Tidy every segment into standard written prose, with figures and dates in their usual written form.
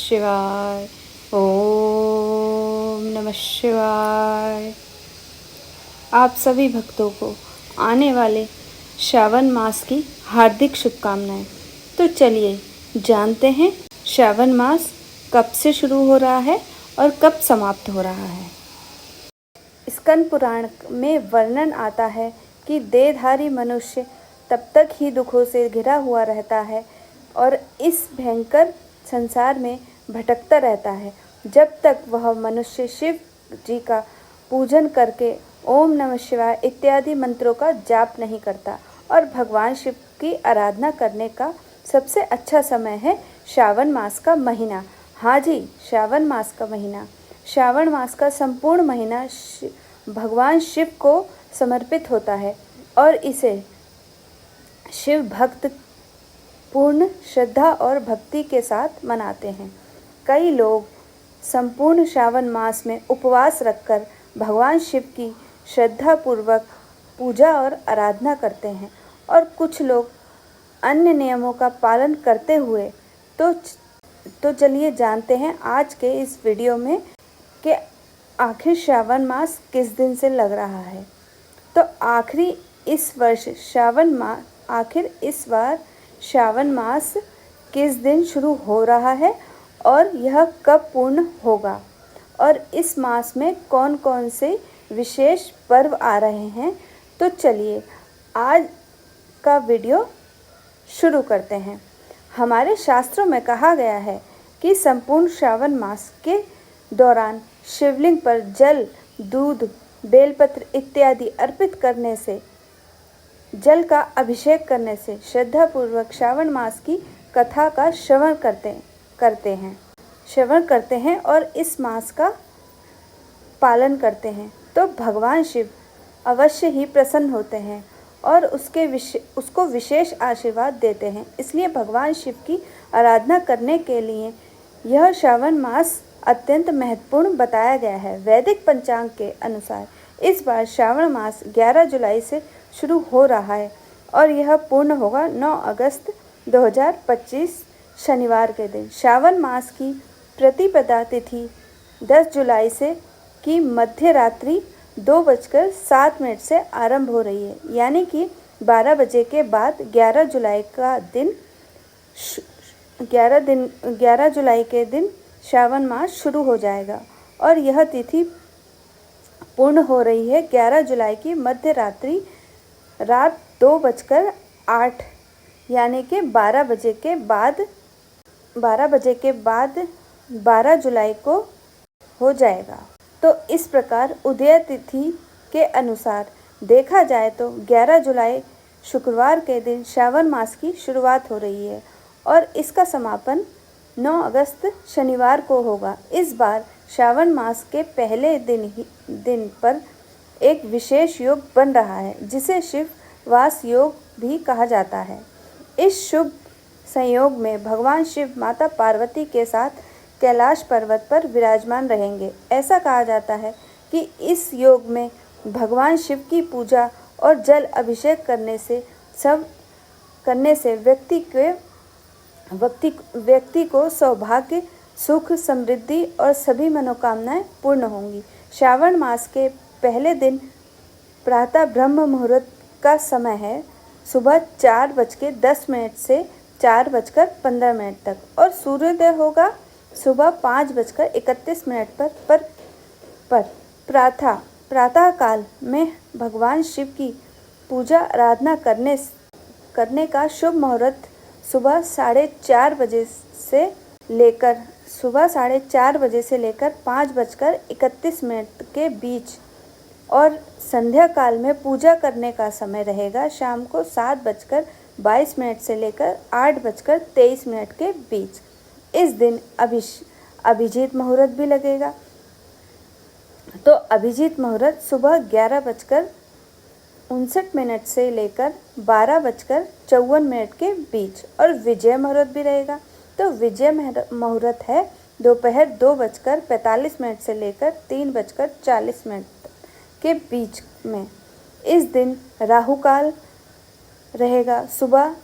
शिवाय। ओम नमः शिवाय। आप सभी भक्तों को आने वाले श्रावण मास की हार्दिक शुभकामनाएं। तो चलिए जानते हैं श्रावण मास कब से शुरू हो रहा है और कब समाप्त हो रहा है। स्कंद पुराण में वर्णन आता है कि देहधारी मनुष्य तब तक ही दुखों से घिरा हुआ रहता है और इस भयंकर संसार में भटकता रहता है जब तक वह मनुष्य शिव जी का पूजन करके ओम नमः शिवाय इत्यादि मंत्रों का जाप नहीं करता। और भगवान शिव की आराधना करने का सबसे अच्छा समय है श्रावण मास का महीना। हाँ जी, श्रावण मास का महीना। श्रावण मास का संपूर्ण महीना भगवान शिव को समर्पित होता है और इसे शिव भक्त पूर्ण श्रद्धा और भक्ति के साथ मनाते हैं। कई लोग संपूर्ण श्रावण मास में उपवास रखकर भगवान शिव की श्रद्धापूर्वक पूजा और आराधना करते हैं और कुछ लोग अन्य नियमों का पालन करते हुए तो चलिए जानते हैं आज के इस वीडियो में कि आखिर श्रावण मास किस दिन से लग रहा है। तो इस बार श्रावण मास किस दिन शुरू हो रहा है और यह कब पूर्ण होगा और इस मास में कौन कौन से विशेष पर्व आ रहे हैं। तो चलिए आज का वीडियो शुरू करते हैं। हमारे शास्त्रों में कहा गया है कि संपूर्ण श्रावण मास के दौरान शिवलिंग पर जल, दूध, बेलपत्र इत्यादि अर्पित करने से, जल का अभिषेक करने से श्रद्धापूर्वक श्रावण मास की कथा का श्रवण करते हैं और इस मास का पालन करते हैं तो भगवान शिव अवश्य ही प्रसन्न होते हैं और उसको विशेष आशीर्वाद देते हैं। इसलिए भगवान शिव की आराधना करने के लिए यह श्रावण मास अत्यंत महत्वपूर्ण बताया गया है। वैदिक पंचांग के अनुसार इस बार श्रावण मास 11 जुलाई से शुरू हो रहा है और यह पूर्ण होगा 9 अगस्त 2025 शनिवार के दिन। श्रावण मास की प्रतिपदा तिथि 10 जुलाई से की मध्य रात्रि 2:07 से आरंभ हो रही है, यानी कि 12 बजे के बाद 11 जुलाई के दिन श्रावण मास शुरू हो जाएगा और यह तिथि पूर्ण हो रही है 11 जुलाई की मध्य रात्रि रात 2:08 यानी कि 12 बजे के बाद 12 जुलाई को हो जाएगा। तो इस प्रकार उदय तिथि के अनुसार देखा जाए तो 11 जुलाई शुक्रवार के दिन श्रावण मास की शुरुआत हो रही है और इसका समापन 9 अगस्त शनिवार को होगा। इस बार श्रावण मास के पहले दिन पर एक विशेष योग बन रहा है जिसे शिव वास योग भी कहा जाता है। इस शुभ संयोग में भगवान शिव माता पार्वती के साथ कैलाश पर्वत पर विराजमान रहेंगे। ऐसा कहा जाता है कि इस योग में भगवान शिव की पूजा और जल अभिषेक करने से व्यक्ति को सौभाग्य, सुख, समृद्धि और सभी मनोकामनाएं पूर्ण होंगी। श्रावण मास के पहले दिन प्रातः ब्रह्म मुहूर्त का समय है सुबह 4:10 से 4:15 तक और सूर्योदय होगा सुबह 5:31 पर प्रातः काल में भगवान शिव की पूजा आराधना करने का शुभ मुहूर्त सुबह 4:30 बजे से लेकर 5:31 के बीच और संध्या काल में पूजा करने का समय रहेगा शाम को 7:22 से लेकर 8:23 के बीच। इस दिन अभिजीत मुहूर्त भी लगेगा। तो अभिजीत मुहूर्त सुबह 11:59 से लेकर 12:54 के बीच और विजय मुहूर्त भी रहेगा। तो विजय मुहूर्त है दोपहर 2:45 से लेकर 3:40 के बीच में। इस दिन राहु काल रहेगा सुबह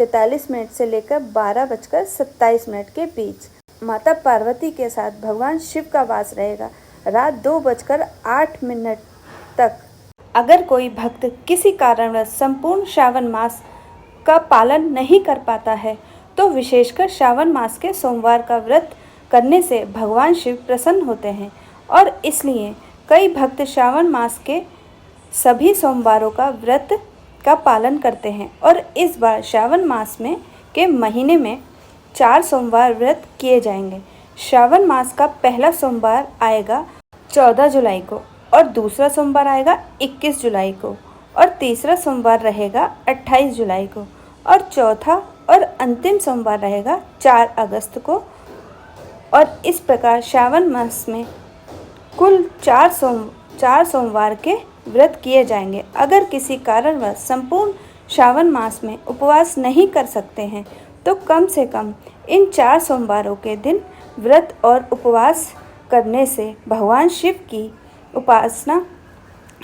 11:43 से लेकर 12:27 के बीच। माता पार्वती के साथ भगवान शिव का वास रहेगा रात 2:08 तक। अगर कोई भक्त किसी कारणवश संपूर्ण श्रावण मास का पालन नहीं कर पाता है तो विशेषकर श्रावण मास के सोमवार का व्रत करने से भगवान शिव प्रसन्न होते हैं और इसलिए कई भक्त श्रावण मास के सभी सोमवारों का व्रत का पालन करते हैं। और इस बार श्रावण मास के महीने में 4 सोमवार व्रत किए जाएंगे। श्रावण मास का पहला सोमवार आएगा 14 जुलाई को और दूसरा सोमवार आएगा 21 जुलाई को और तीसरा सोमवार रहेगा 28 जुलाई को और चौथा और अंतिम सोमवार रहेगा 4 अगस्त को। और इस प्रकार श्रावण मास में कुल 4 सोमवार के व्रत किए जाएंगे। अगर किसी कारणवश संपूर्ण श्रावण मास में उपवास नहीं कर सकते हैं तो कम से कम इन 4 सोमवारों के दिन व्रत और उपवास करने से भगवान शिव की उपासना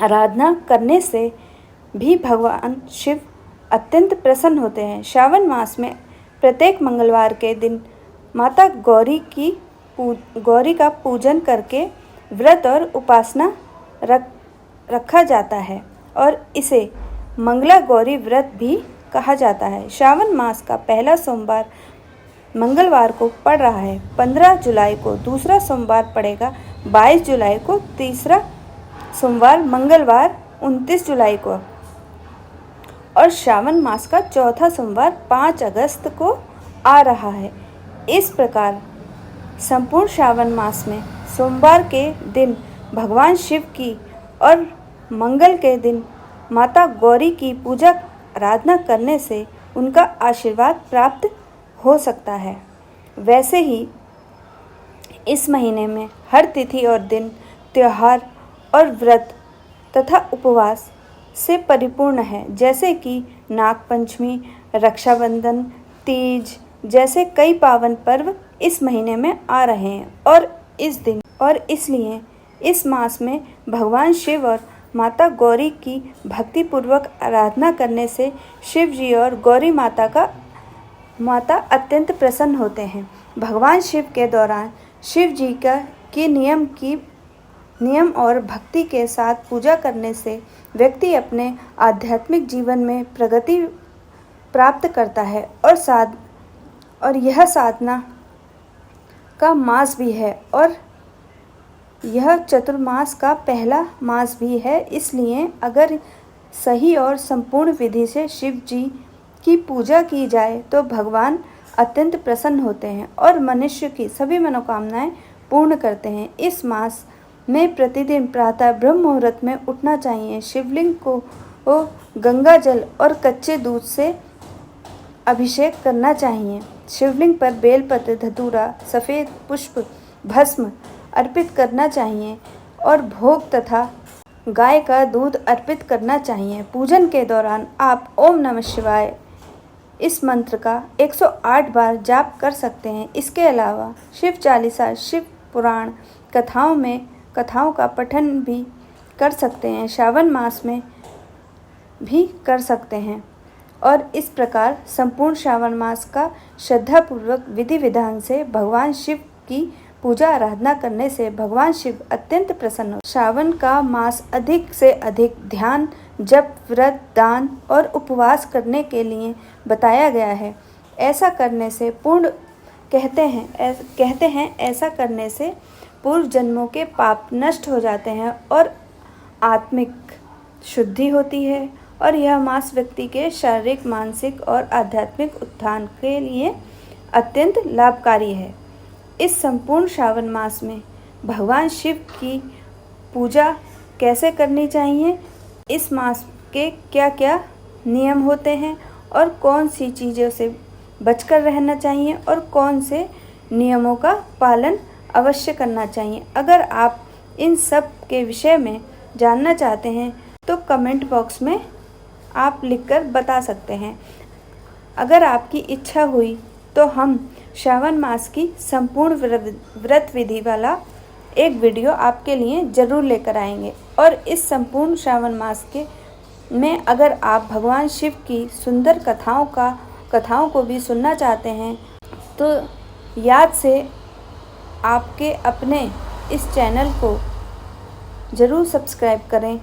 आराधना करने से भी भगवान शिव अत्यंत प्रसन्न होते हैं। श्रावण मास में प्रत्येक मंगलवार के दिन माता गौरी का पूजन करके व्रत और उपासना रखा जाता है और इसे मंगला गौरी व्रत भी कहा जाता है। श्रावण मास का पहला सोमवार मंगलवार को पड़ रहा है 15 जुलाई को, दूसरा सोमवार पड़ेगा 22 जुलाई को, तीसरा सोमवार मंगलवार 29 जुलाई को और श्रावण मास का चौथा सोमवार 5 अगस्त को आ रहा है। इस प्रकार संपूर्ण श्रावण मास में सोमवार के दिन भगवान शिव की और मंगल के दिन माता गौरी की पूजा आराधना करने से उनका आशीर्वाद प्राप्त हो सकता है। वैसे ही इस महीने में हर तिथि और दिन त्योहार और व्रत तथा उपवास से परिपूर्ण है, जैसे कि नागपंचमी, रक्षाबंधन, तीज जैसे कई पावन पर्व इस महीने में आ रहे हैं और इसलिए इस मास में भगवान शिव और माता गौरी की भक्तिपूर्वक आराधना करने से शिव जी और गौरी माता अत्यंत प्रसन्न होते हैं। भगवान शिव के दौरान शिव जी की नियम और भक्ति के साथ पूजा करने से व्यक्ति अपने आध्यात्मिक जीवन में प्रगति प्राप्त करता है और यह साधना का मास भी है और यह चतुर्मास का पहला मास भी है। इसलिए अगर सही और संपूर्ण विधि से शिव जी की पूजा की जाए तो भगवान अत्यंत प्रसन्न होते हैं और मनुष्य की सभी मनोकामनाएं पूर्ण करते हैं। इस मास में प्रतिदिन प्रातः ब्रह्म मुहूर्त में उठना चाहिए। शिवलिंग को गंगा जल और कच्चे दूध से अभिषेक करना चाहिए। शिवलिंग पर बेलपत्र, धतूरा, सफ़ेद पुष्प, भस्म अर्पित करना चाहिए और भोग तथा गाय का दूध अर्पित करना चाहिए। पूजन के दौरान आप ओम नमः शिवाय इस मंत्र का 108 बार जाप कर सकते हैं। इसके अलावा शिव चालीसा, शिव पुराण कथाओं का पठन भी कर सकते हैं। श्रावण मास में भी कर सकते हैं और इस प्रकार संपूर्ण श्रावण मास का श्रद्धापूर्वक विधि विधान से भगवान शिव की पूजा आराधना करने से भगवान शिव अत्यंत प्रसन्न हो। श्रावण का मास अधिक से अधिक ध्यान, जप, व्रत, दान और उपवास करने के लिए बताया गया है। ऐसा करने से ऐसा करने से पूर्व जन्मों के पाप नष्ट हो जाते हैं और आत्मिक शुद्धि होती है और यह मास व्यक्ति के शारीरिक, मानसिक और आध्यात्मिक उत्थान के लिए अत्यंत लाभकारी है। इस संपूर्ण श्रावण मास में भगवान शिव की पूजा कैसे करनी चाहिए, इस मास के क्या क्या नियम होते हैं और कौन सी चीज़ों से बचकर रहना चाहिए और कौन से नियमों का पालन अवश्य करना चाहिए। अगर आप इन सब के विषय में जानना चाहते हैं तो कमेंट बॉक्स में आप लिखकर बता सकते हैं। अगर आपकी इच्छा हुई तो हम श्रावण मास की संपूर्ण व्रत विधि वाला एक वीडियो आपके लिए ज़रूर लेकर आएंगे। और इस संपूर्ण श्रावण मास में अगर आप भगवान शिव की सुंदर कथाओं को भी सुनना चाहते हैं तो याद से आपके अपने इस चैनल को ज़रूर सब्सक्राइब करें।